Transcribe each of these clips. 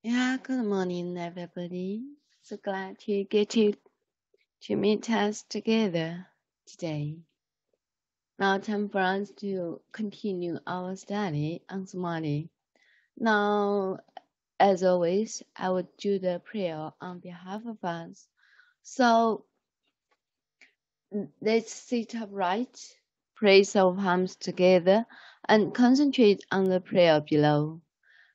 Yeah, good morning, everybody. So glad to get you to meet us together today. Now, time for us to continue our study on Samadhi. Now, as always, I will do the prayer on behalf of us. So, let's sit upright, place our palms together, and concentrate on the prayer below.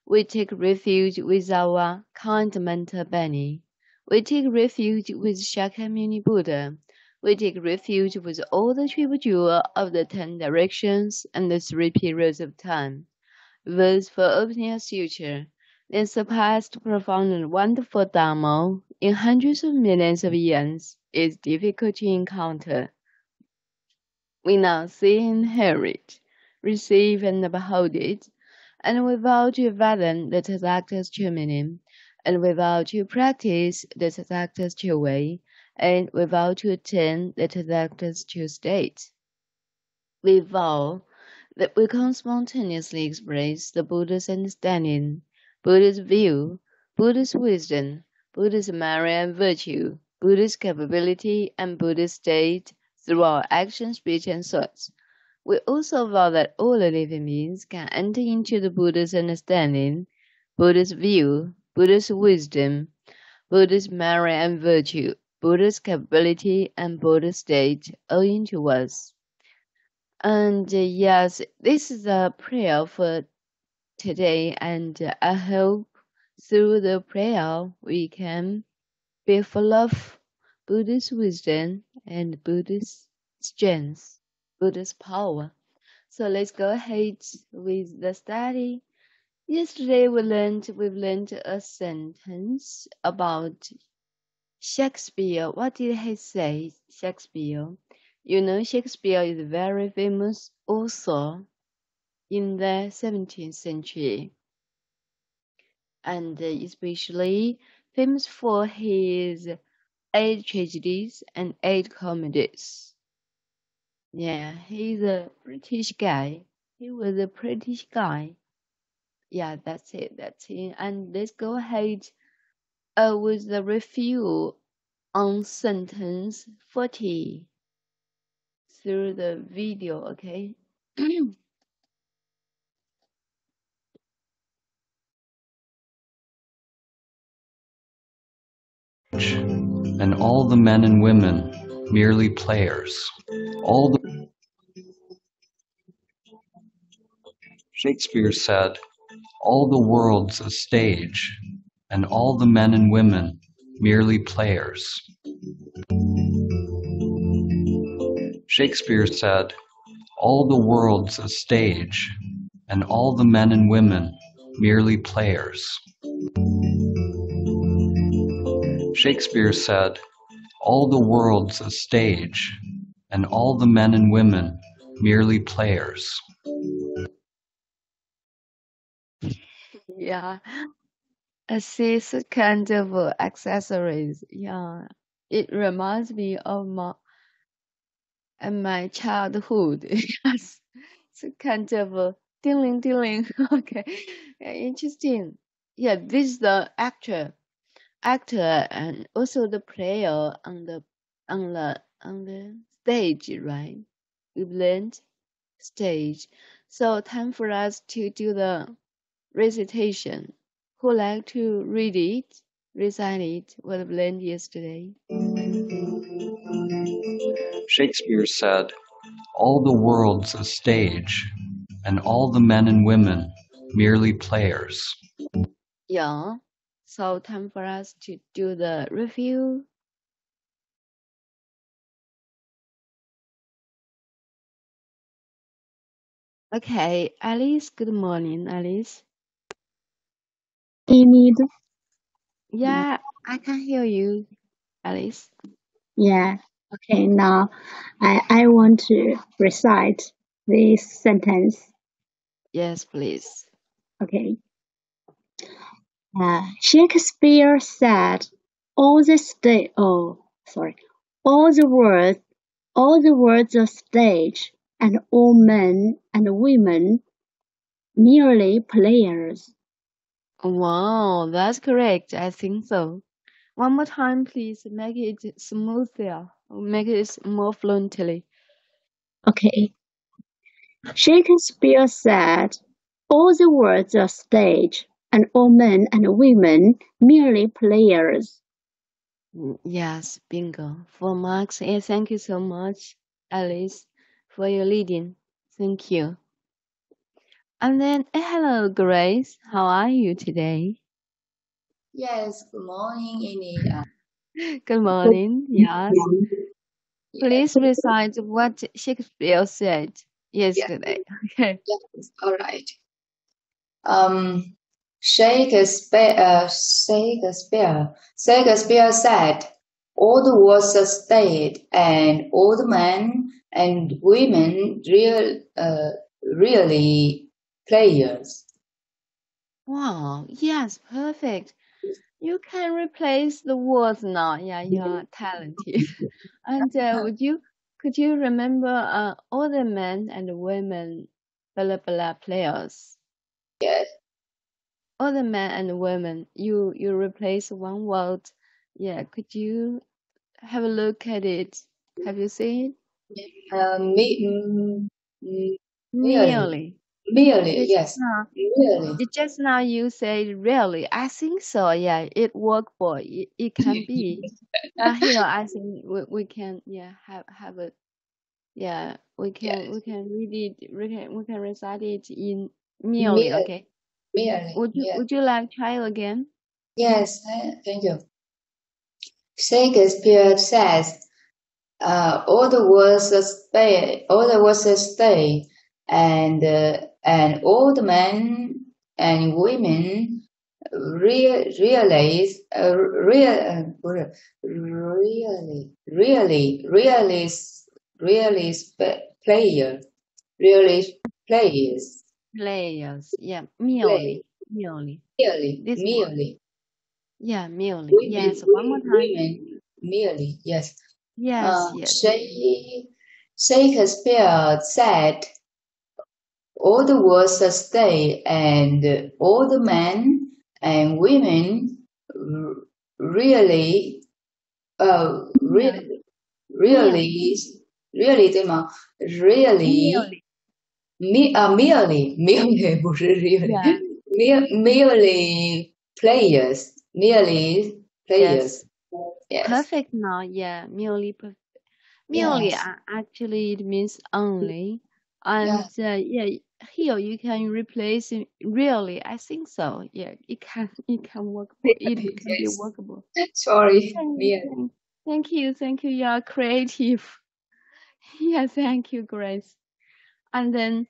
We take refuge with our kind mentor Benny. We take refuge with Shakyamuni Buddha. We take refuge with all the triple jewel of the 10 directions and the 3 periods of time. Verse for opening a future. The surpassed profound and wonderful Dharma in hundreds of millions of years is difficult to encounter. We now see and hear it, receive and behold it, and we vow to fathom the Tathagata's true meaning, and we vow to practice the Tathagata's true way, and we vow to attain the Tathagata's true state. We vow that we can spontaneously express the Buddha's understanding, Buddha's view, Buddha's wisdom, Buddha's merit and virtue, Buddha's capability, and Buddha's state through our action, speech, and thoughts. We also vow that all the living beings can enter into the Buddha's understanding, Buddha's view, Buddha's wisdom, Buddha's merit and virtue, Buddha's capability, and Buddha's state owing to us. And yes, this is a prayer for today, and I hope through the prayer we can be full of Buddha's wisdom and Buddha's strength, Buddha's power. So let's go ahead with the study. Yesterday we've learned a sentence about Shakespeare. What did he say? Shakespeare. You know, Shakespeare is a very famous author in the 17th century, and especially famous for his 8 tragedies and 8 comedies. Yeah, he's a British guy. He was a British guy. Yeah, that's it. That's it. And let's go ahead with the review on sentence 40 through the video, okay? And all the men and women merely players. Shakespeare said, all the world's a stage, and all the men and women merely players. Shakespeare said, all the world's a stage, and all the men and women merely players. Shakespeare said, all the world's a stage, and all the men and women merely players. Yeah, I see some kind of accessories. Yeah, it reminds me of my childhood. Yes, so kind of ding ding. Okay, yeah, interesting. Yeah, this is the actor, and also the player on the stage, right? We've learned stage. So time for us to do the recitation. Who like to read it, recite it, what we learned yesterday? Shakespeare said, all the world's a stage, and all the men and women merely players. Yeah. So time for us to do the review. Okay, Alice, good morning, Alice. Need. Yeah, I can hear you, Alice. Yeah. Okay, now I want to recite this sentence. Yes, please. Okay. Shakespeare said, all the words are stage, and all men and women merely players. Wow, that's correct. I think so. One more time, please. Make it smoother. Make it more fluently. Okay. Shakespeare said, all the words are stage, and all men and women merely players. Yes, bingo. For Max, thank you so much, Alice, for your leading. Thank you. And then, hello, Grace. How are you today? Yes, good morning, Amy. Good morning. Yes. Yes, Please recite what Shakespeare said yesterday. Okay. yes, all right. Um, Shakespeare said, all the words are state, and all the men and women really players. Wow. Yes, perfect. You can replace the words now. Yeah, you are talented. And could you remember all the men and women blah blah players? Yes, All the men and women. You replace one word. Yeah, could you have a look at it? Have you seen mm, merely, merely? merely, It's yes, not. merely, Just now you say really. I think so. Yeah, it workable. It can be. Here I think we can have a yes, we can read it we can recite it in merely. merely, Okay. merely. Would you like try again? Yes, thank you. Shakespeare says, all the words stay, and all the men and women realize, really player, really players, Players. Yeah, play, merely. This one. merely, Yeah, merely. women, Yes. One more time. women, merely, yes. Yes, yes. Shakespeare said, all the words stay, and all the men and women r- really, Merely. Merely. really, really 对吗？ really, Merely. merely 不是 really, Yeah. merely players, merely Yes. players. Yes, Perfect now. Yeah. Merely, yes, actually, it means only. And yes. yeah, here you can replace it really. I think so. Yeah, it can workable. It can be Yes. workable. Sorry, Thank, merely. thank, thank you. You are creative. Yeah, thank you, Grace. And then,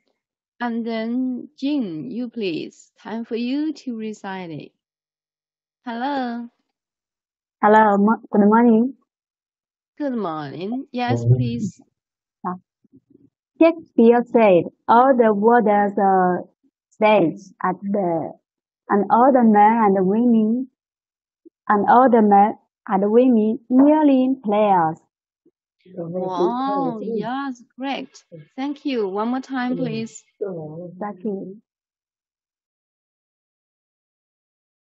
Jean, you please. Time for you to recite it. Hello. Hello, good morning. Good morning. Yes, please. Shakespeare said, all the world is a stage and all the men and women and all the men and women merely players. Wow. Yes, great. Thank you. One more time, please. Exactly.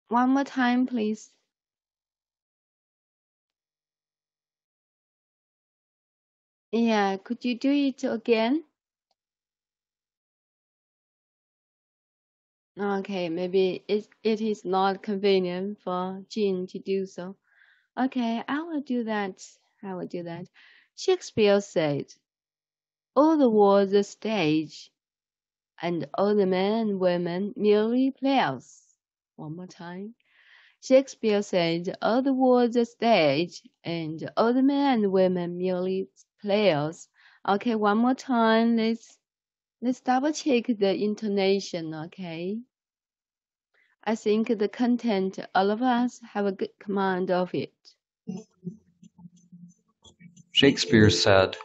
One more time, please. Yeah, could you do it again? Okay, maybe it is not convenient for Jean to do so. Okay, I will do that. I will do that. Shakespeare said, all the world's a stage, and all the men and women merely players. One more time. Shakespeare said, all the world's a stage, and all the men and women merely players. Okay, one more time. Let's double check the intonation, okay? I think the content, all of us have a good command of it. Shakespeare said,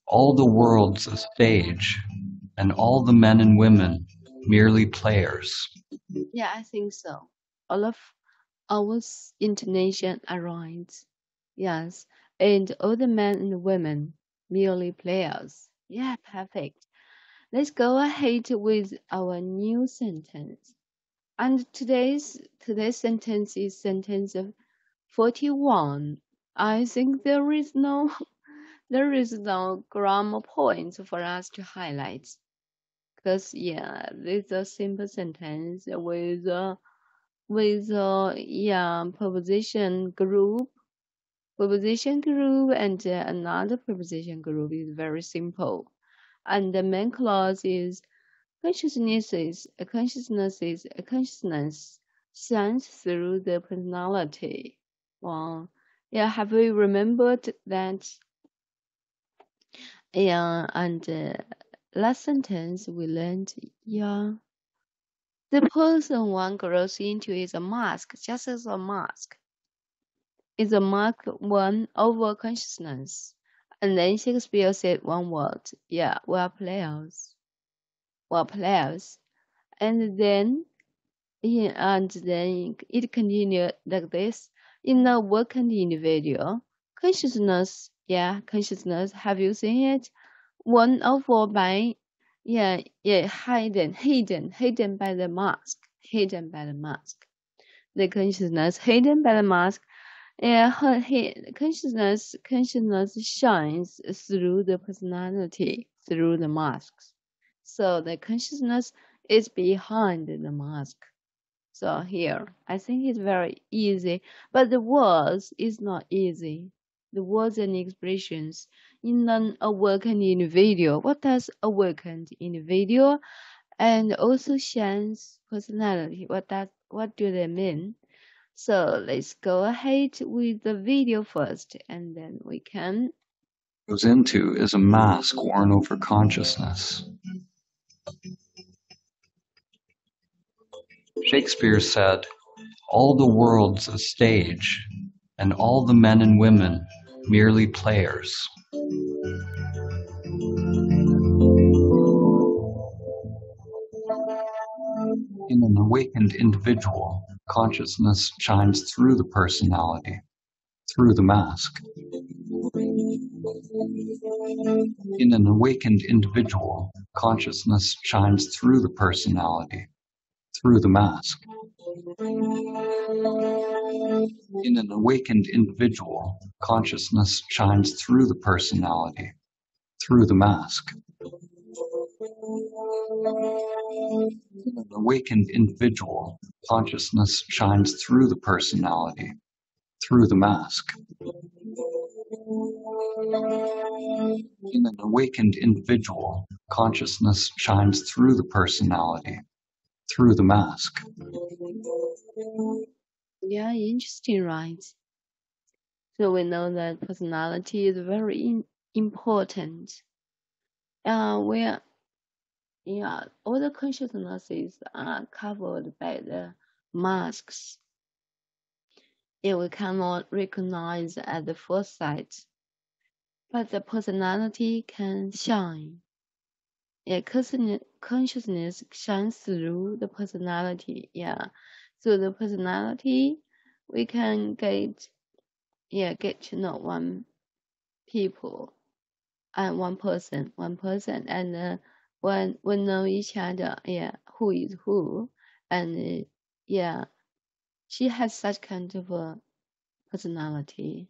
all the world's a stage, and all the men and women merely players. Yeah, I think so. All of our intonation are right. Yes, and all the men and women merely players. Yeah, perfect. Let's go ahead with our new sentence. And today's sentence is sentence 41. I think there is no grammar points for us to highlight. Because this is a simple sentence with preposition group and another preposition group is very simple. And the main clause is consciousness shines through the personality. Well, have we remembered that? And last sentence we learned, the person one grows into is a mask, just as a mask. Is a mark one over consciousness. And then Shakespeare said one word, we're players. We're players. And then it continued like this. In a working individual, consciousness, have you seen it? One over by, hidden by the mask. The consciousness hidden by the mask. Consciousness shines through the personality, through the masks. So the consciousness is behind the mask. So here, I think it's very easy, but the words is not easy. The words and expressions in an awakened individual. What does awakened individual and also shines personality? What do they mean? So let's go ahead with the video first, and then we can. Goes into is a mask worn over consciousness. Shakespeare said, "All the world's a stage, and all the men and women merely players." In an awakened individual, consciousness shines through the personality, through the mask. In an awakened individual, consciousness shines through the personality, through the mask. In an awakened individual, consciousness shines through the personality, through the mask. In an awakened individual, consciousness shines through the personality, through the mask. In an awakened individual, consciousness shines through the personality, through the mask. Yeah, interesting, right? So we know that personality is very important. Where all the consciousnesses are covered by the masks. We cannot recognize at the first sight, but the personality can shine. Consciousness shines through the personality. So the personality, we can get to know one people and one person, and when we know each other, who is who, and she has such kind of a personality,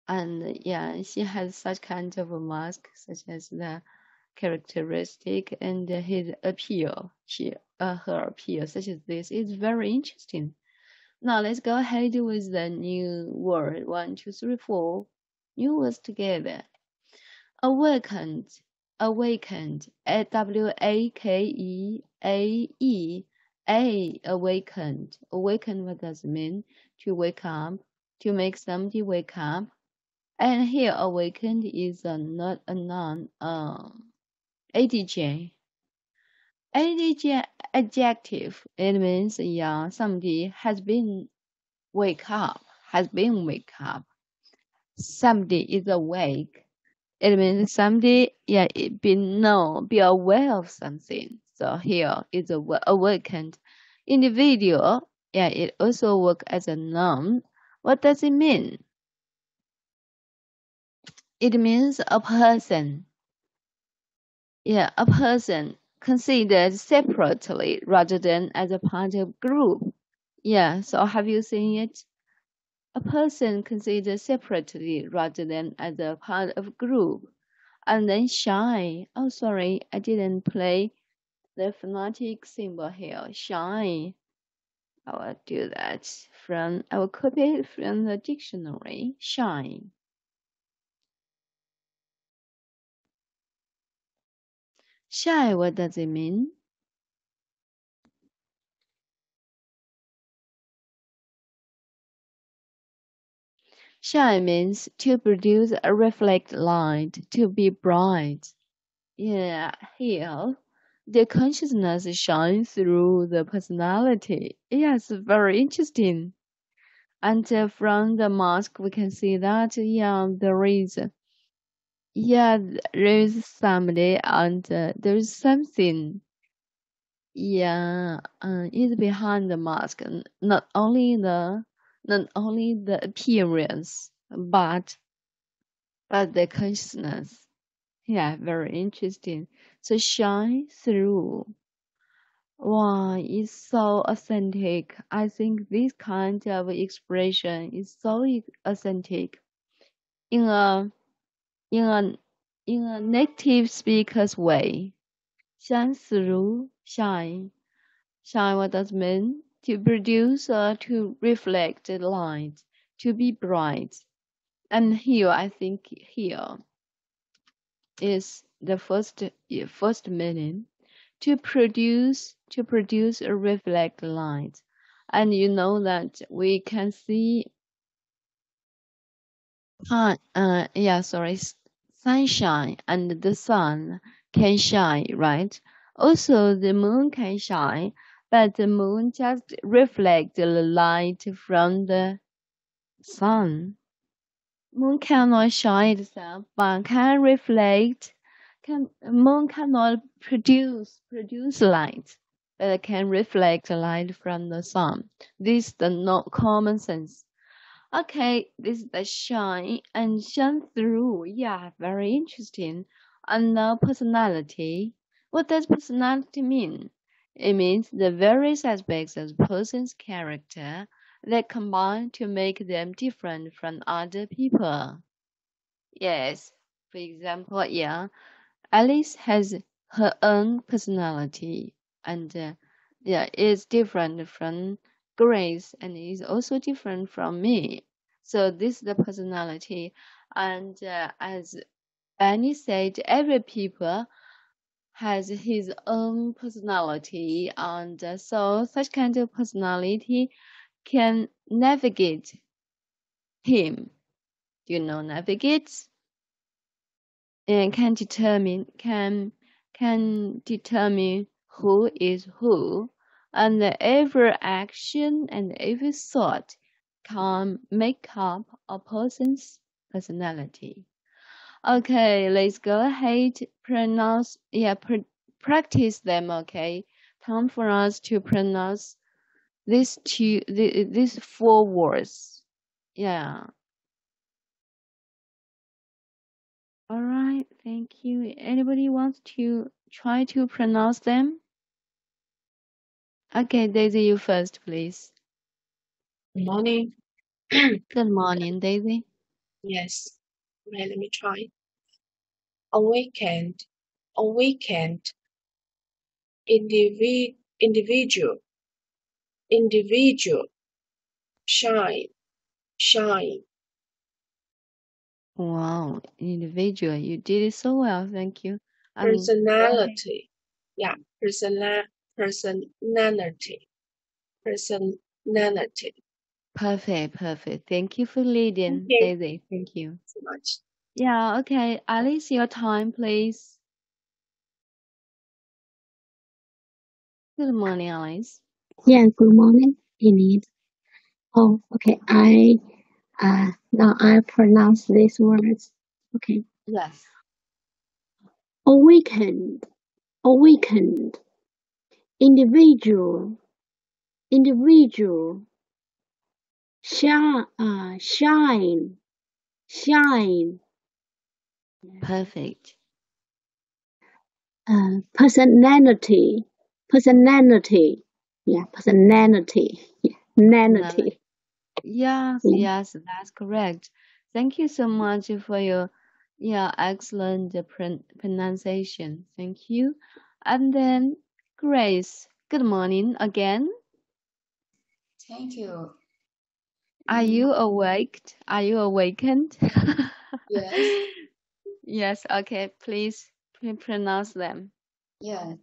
and she has such kind of a mask, such as the characteristic and his appeal, her appeal, such as this. It's very interesting. Now let's go ahead with the new word. 1, 2, 3, 4. New words together. Awakened. Awakened. A-W-A-K-E-A-E. Awakened. Awakened, what does it mean? To wake up. To make somebody wake up. And here awakened is not a noun. ADJ. ADJ adjective. It means somebody has been wake up. Somebody is awake. It means somebody be aware of something. So here is awakened. Individual, it also works as a noun. What does it mean? It means a person. A person considered separately rather than as a part of group. Yeah, so have you seen it? A person considered separately rather than as a part of group. And then shy. Oh, sorry, I didn't play the phonetic symbol here. Shy. I will do that I will copy it from the dictionary. Shy. Shy, what does it mean? Shy means to produce a reflect light, to be bright. Yeah, here, the consciousness shines through the personality. Yes, very interesting. And from the mask, we can see that, there is somebody and there is something. Yeah, is behind the mask. Not only the appearance, but the consciousness. Yeah, very interesting. So shine through. Wow, it's so authentic. I think this kind of expression is so authentic in a in a in a native speaker's way. Shine through, shine. Shine, what does it mean? To produce or to reflect the light, to be bright. And here, I think here is the first meaning. To produce or reflect light. And you know that we can see sunshine and the sun can shine, right? Also, the moon can shine, but the moon just reflects the light from the sun. Moon cannot shine itself, but can reflect. Moon cannot produce light, but can reflect light from the sun. This is the not common sense. Okay, this is the shine and shine through. Yeah, very interesting. And personality. What does personality mean? It means the various aspects of a person's character that combine to make them different from other people. Yes, for example, yeah, Alice has her own personality and is different from Grace and is also different from me. So this is the personality. And as Annie said, every people has his own personality, and so such kind of personality can navigate him. You know, navigate and can determine who is who, and every action and every thought can make up a person's personality. Okay, let's go ahead practice them. Okay, time for us to pronounce these four words. Yeah. All right, thank you. Anybody wants to try to pronounce them? Okay, Daisy, you first, please. Good morning. Good morning, Daisy. Yes. Okay, let me try. Awakened. Awakened. Individual. Individual. Shine. Shine. Wow, individual, you did it so well, thank you. Personality. Yeah. Personality. Personality. Perfect. Thank you for leading, Thank you Daisy. Thank you. so much. Yeah, okay. Alice, your time, please. Good morning, Alice. Yeah, good morning, Enid. Oh, okay. Now I pronounce these words. Okay. Yes. Awakened, awakened. Individual, individual. Shine, shine. Perfect. Personality. Yeah, personality. Yeah, personality. Yes, Yeah. yes, that's correct. Thank you so much for your excellent pronunciation. Thank you. And then Grace, good morning again. Thank you. Are you awake? Are you awakened? Yes. Yes, okay, please pronounce them. Yeah.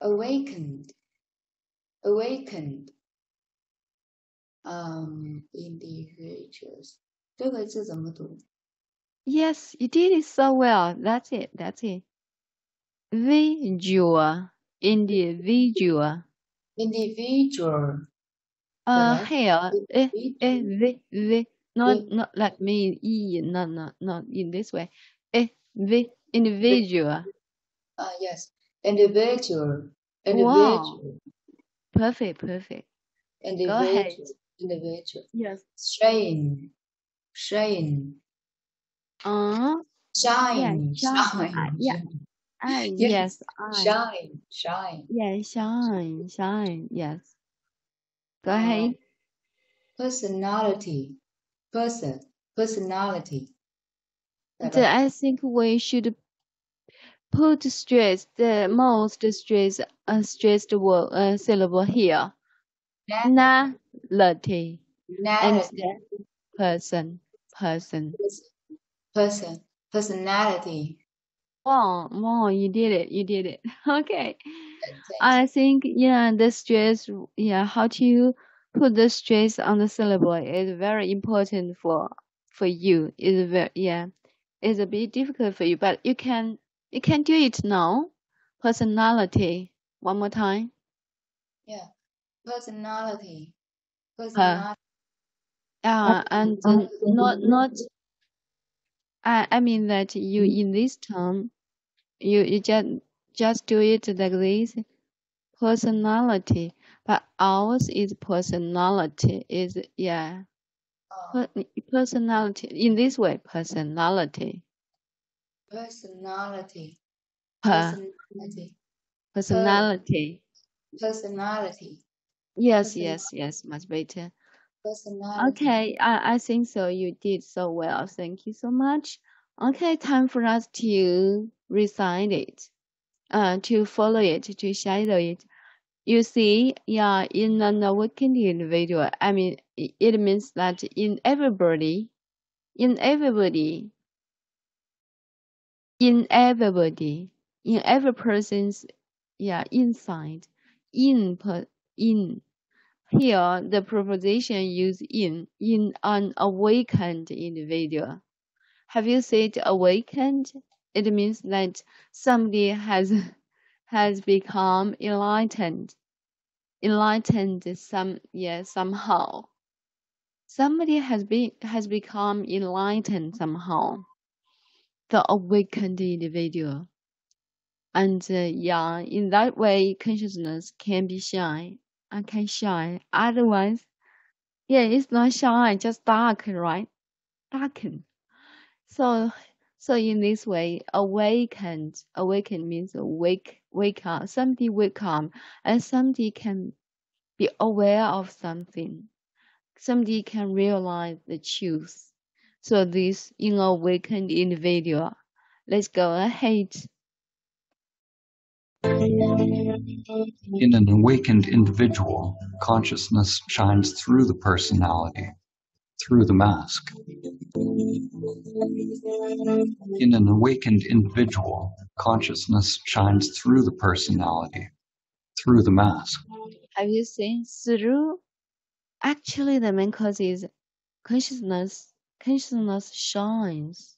Awakened. Awakened. Individuals. 这个字怎么读？ Yes, you did it so well. That's it. That's it. Visual, individual. Individual. Correct. Here, Individual. not like me, not in this way. Individual. Yes. Individual. Wow, Individual. perfect. Go ahead. Individual. Yes. Shine. Shine. Yeah, Shine. shine. Yeah. Yes. Yes, I. Shine. Yeah, shine. Yes. Go ahead. Personality. Personality. I think we should put stress, the most stressed word, syllable here. Personality. And Narrative. person. Personality. Wow, you did it. Okay. Thank I you. think, the stress, how to put the stress on the syllable is very important for you. Is very, it's a bit difficult for you, but you can do it now. Personality. One more time. Yeah. Personality. Per. Personality. And not. I mean that you in this term, you just do it like this. Personality, but ours is personality. Is Oh, personality in this way. Personality. personality. Per. Personality. Personality. Personality. Yes, Person- much better. Personality. Okay, I think so. You did so well. Thank you so much. Okay, time for us to recite it, to follow it, to shadow it. You see, in an awakened individual, I mean, it means that in everybody, in everybody, in every person's, inside, in. Here, the preposition used in an awakened individual. Have you said awakened? It means that somebody has become enlightened. Somehow. Somebody has become enlightened somehow. The awakened individual. And in that way, consciousness can be shine. I can shine. Otherwise, it's not shine, just dark, right? Darken. So, in this way, awakened means wake up. Somebody wake up, and somebody can be aware of something. Somebody can realize the truth. So this in awakened individual. Let's go ahead. In an awakened individual, consciousness shines through the personality, through the mask. In an awakened individual, consciousness shines through the personality, through the mask. Have you seen through? Actually, the main cause is consciousness. Consciousness shines,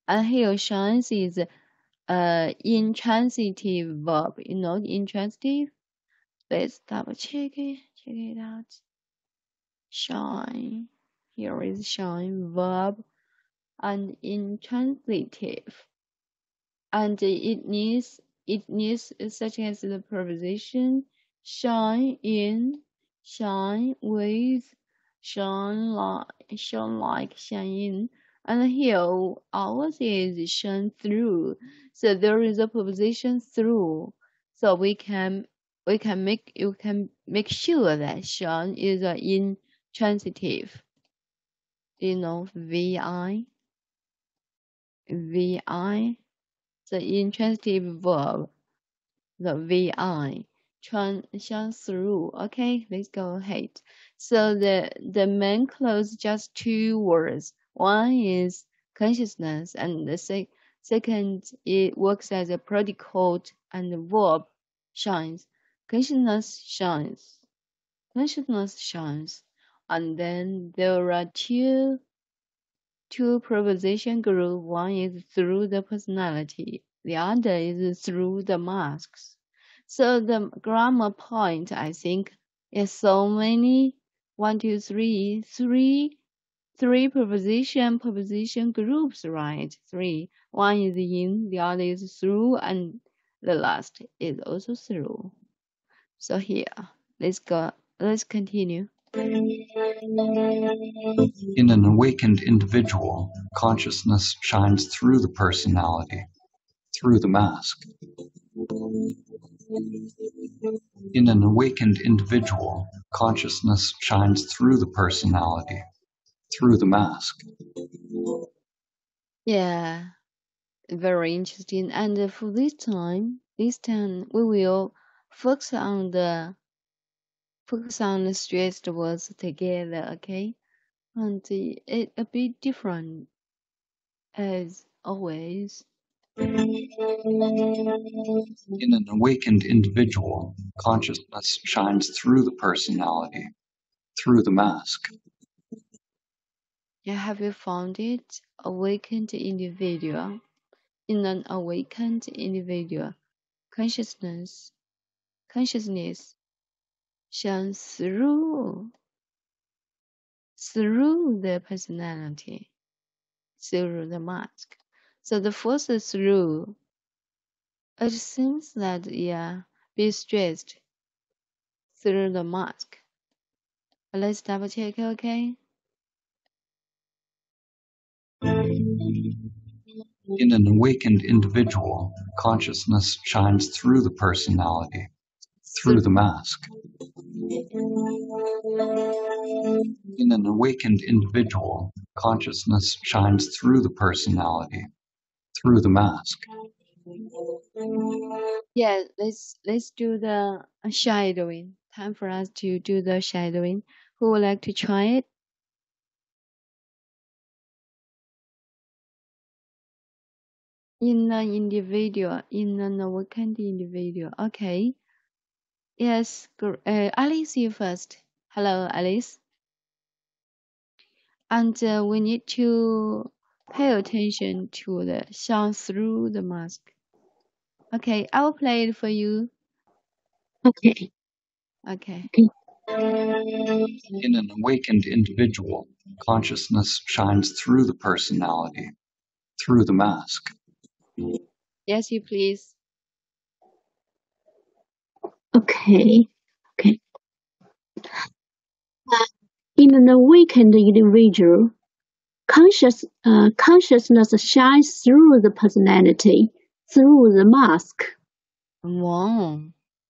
and here shines is intransitive verb. You know intransitive. Let's double check it out. Shine. Here is shine verb and intransitive. And it needs such as the preposition shine in, shine with, shine like, shine in, And here ours is shine through. So there is a preposition through. So we can make sure that shine is intransitive. You know, vi, the intransitive verb, the vi, shine through. Okay, let's go ahead. So the main clause just two words. One is consciousness, and the second it works as a predicate and the verb shines. Consciousness shines. Consciousness shines. And then there are two preposition group. One is through the personality, the other is through the masks. So the grammar point, I think, is so many. 1, 2, 3, three preposition groups, right? Three. One is in, the other is through, and the last is also through. So here, let's continue. In an awakened individual, consciousness shines through the personality, through the mask. In an awakened individual, consciousness shines through the personality, through the mask. Yeah, very interesting. And for this time we will focus on the stressed words together, okay? And it a bit different as always. In an awakened individual, consciousness shines through the personality, through the mask. Yeah, have you found it? Awakened individual. In an awakened individual, consciousness shines through the personality, through the mask. So the first through, it seems that be stressed through the mask. Let's double check, okay? In an awakened individual, consciousness shines through the personality, through the mask. In an awakened individual, consciousness shines through the personality, through the mask. Yeah, let's do the shadowing. Time for us to do the shadowing. Who would like to try it? In an awakened individual. Okay. Yes, Alice, you first. Hello, Alice. And we need to pay attention to the shine through the mask. Okay, I will play it for you. Okay. Okay. In an awakened individual, consciousness shines through the personality, through the mask. Yes, you please. Okay. In an awakened individual, consciousness shines through the personality, through the mask. Wow.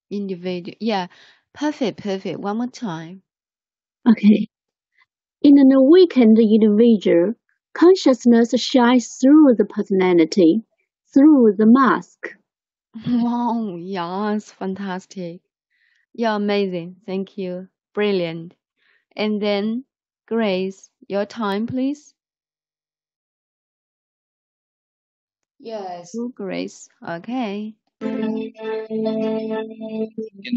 Individual. Yeah. Perfect. One more time. Okay. In an awakened individual, consciousness shines through the personality, through the mask. Wow. Yes. Fantastic. You're amazing. Thank you. Brilliant. And then, Grace, your time, please. Yes. Grace. Okay. In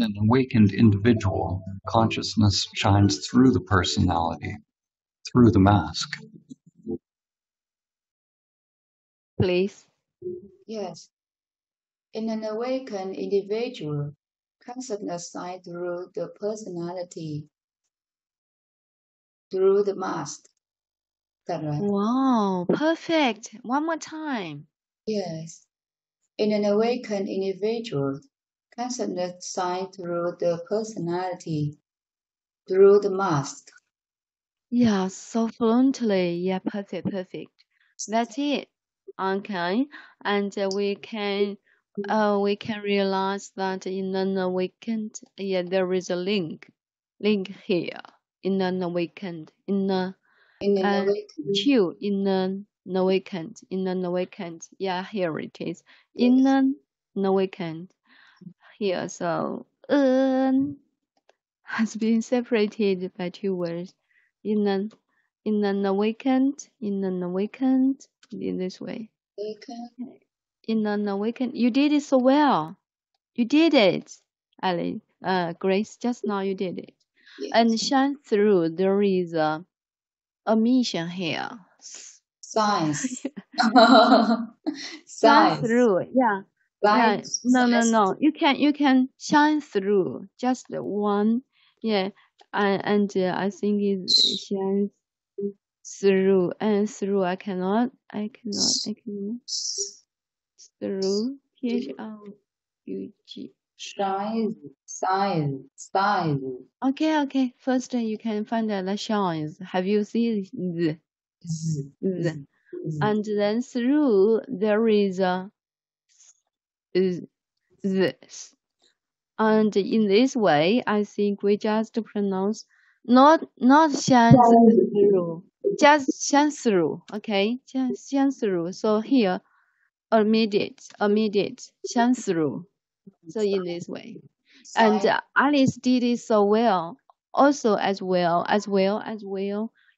an awakened individual, consciousness shines through the personality, through the mask. Please. Yes. In an awakened individual, consciousness shines through the personality, through the mask. That right? Wow. Perfect. One more time. Yes. In an awakened individual, consciousness shines through the personality, through the mask. Yeah, so fluently. Yeah, perfect. That's it. Okay, and we can realize that in the weekend, yeah, there is a link here in the weekend in the In the uh weekend. two in the weekend yeah, here it is in Yes. the weekend here. So has been separated by two words in the weekend in this way. Weekend. In the weekend, you did it so well. You did it, Ali. Grace, just now you did it. And Yes. shine through. There is a omission here. Science. Shine Science. through. Yeah. Yeah. Light. No. You can shine through. Just one. Yeah. And I think it shines through. And through. I cannot. Through. T-H-R-U-G. Size. Okay. First, you can find the shines. Have you seen the? Z. The. And then through there is a this. And in this way, I think we just pronounce not shine through, just shine through. Okay, just shine through. So here, immediate, shine through. So in this way. And Science. Alice did it so well. Also as well.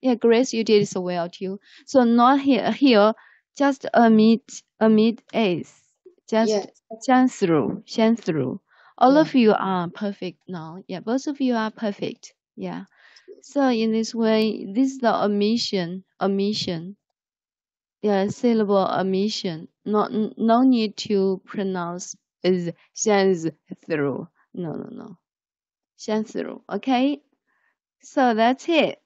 Yeah, Grace, you did it so well too. So not here, just amid ace. Just Yes. shine through. All Yeah. of you are perfect now. Yeah, both of you are perfect. Yeah. So in this way, this is the omission. Yeah, syllable omission. No need to pronounce is shines through. No. Shines through. Okay. So that's it.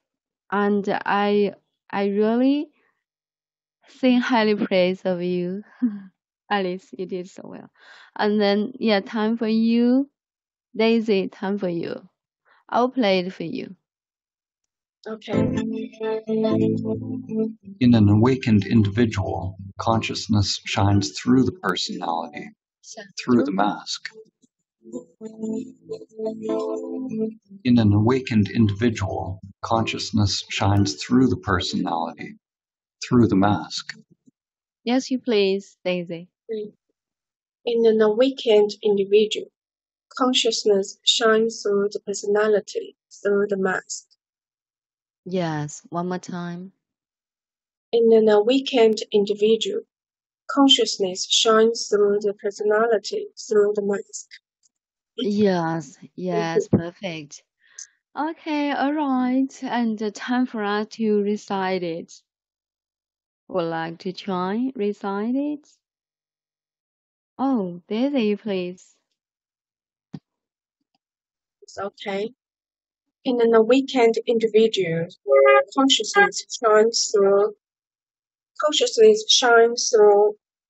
And I really think highly praise of you. Alice, you did so well. And then yeah, time for you. Daisy, time for you. I'll play it for you. Okay. In an awakened individual, consciousness shines through the personality, through the mask. In an awakened individual, consciousness shines through the personality, through the mask. Yes, you please, Daisy. In an awakened individual, consciousness shines through the personality, through the mask. Yes, one more time. In an awakened individual, consciousness shines through the personality, through the mask. Yes, perfect. Okay, alright. And time for us to recite it. Would like to try recite it? Oh, Daisy, please. It's okay. In an awakened individual, consciousness shines through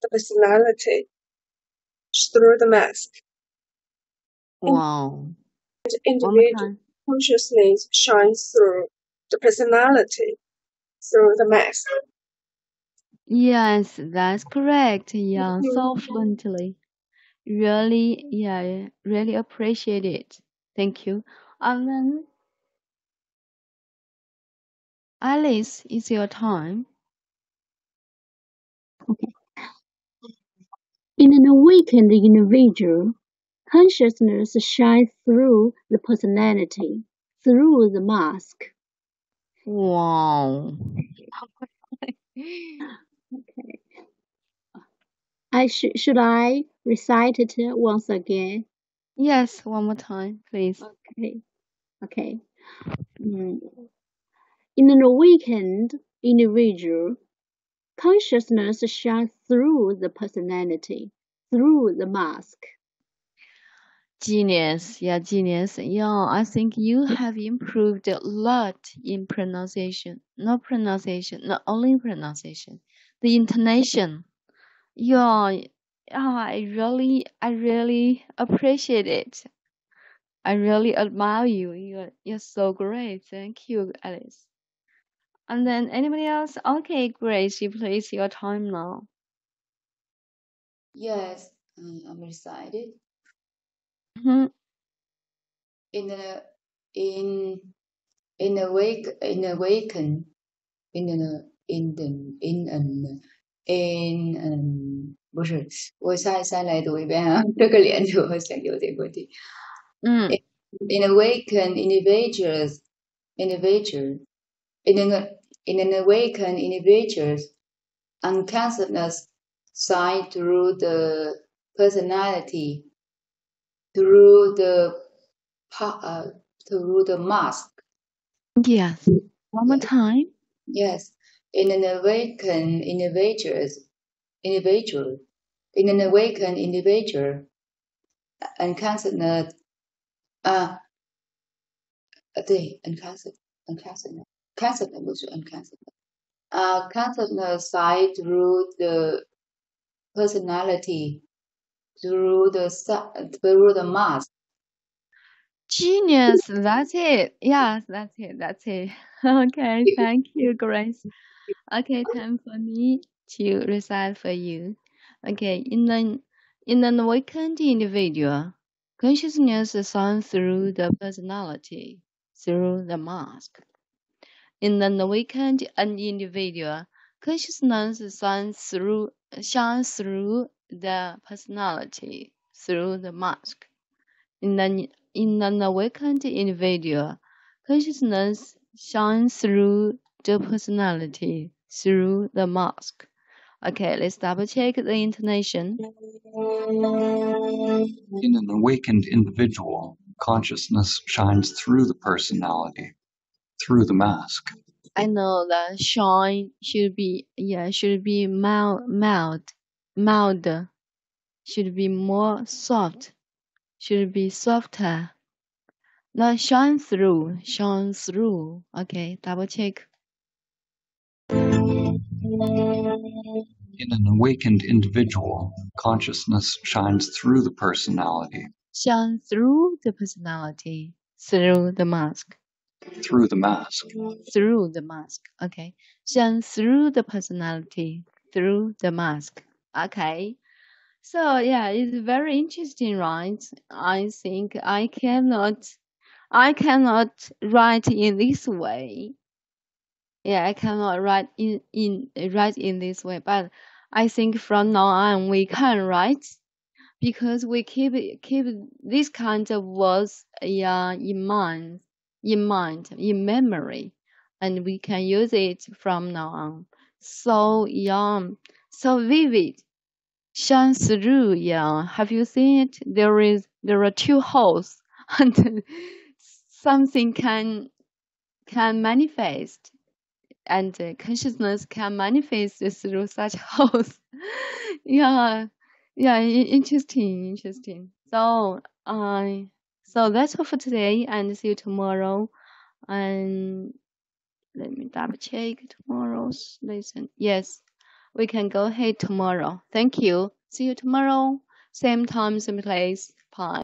the personality, through the mask. Wow. One more Individual time. consciousness shines through the personality, through the mask. Yes, that's correct. Yeah, so fluently. Really appreciate it. Thank you. And then, Alice, it's your time. Okay. In an awakened individual, consciousness shines through the personality, through the mask. Wow. Okay. Should I recite it once again? Yes, one more time, please. Okay. In an awakened individual, consciousness shines through the personality, through the mask. Genius. Yeah, I think you have improved a lot in pronunciation. Not only pronunciation. The intonation. Yeah, I really appreciate it. I really admire you. You're so great. Thank you, Alice. And then anybody else? Okay, Grace, you please your time now. Yes, I'm excited. Mm-hmm. In a in in a wake in a waken in a in the in 不是，我再来读一遍啊，这个连读好像有点问题。Mm. In awakened individuals, individual in an awakened individuals, unconsciousness shine through the personality, through the through the mask. Yes. One more time. Yes, in an awakened individual, in an awakened individual, unconsciousness, 对，unconsciousness 不是 unconsciousness side through the personality, through the mask. Genius. That's it. Yes, that's it. That's it. Okay, thank you, Grace. Okay, time for me to recite for you. Okay, in an awakened individual, consciousness shines through the personality, through the mask. In an awakened individual, consciousness shines through the personality, through the mask. In an awakened individual, consciousness shines through the personality, through the mask. Okay, let's double check the intonation. In an awakened individual, consciousness shines through the personality, through the mask. I know the shine should be mild, should be more soft, should be softer. The shine through. Okay, double check. In an awakened individual, consciousness shines through the personality, Shine through the personality, through the mask. through the mask. Through the mask. Okay. Shine through the personality, through the mask. Okay. So yeah, it's very interesting, right? I think I cannot write in this way. Yeah, I cannot write in this way, but I think from now on we can write because we keep this kind of words in memory, and we can use it from now on. So so vivid, shine through. Yeah, have you seen it? There are two holes, and something can manifest, and consciousness can manifest through such holes. Yeah, yeah, interesting. So that's all for today, and see you tomorrow. And let me double check tomorrow's lesson. Yes, we can go ahead tomorrow. Thank you. See you tomorrow. Same time, same place. Bye.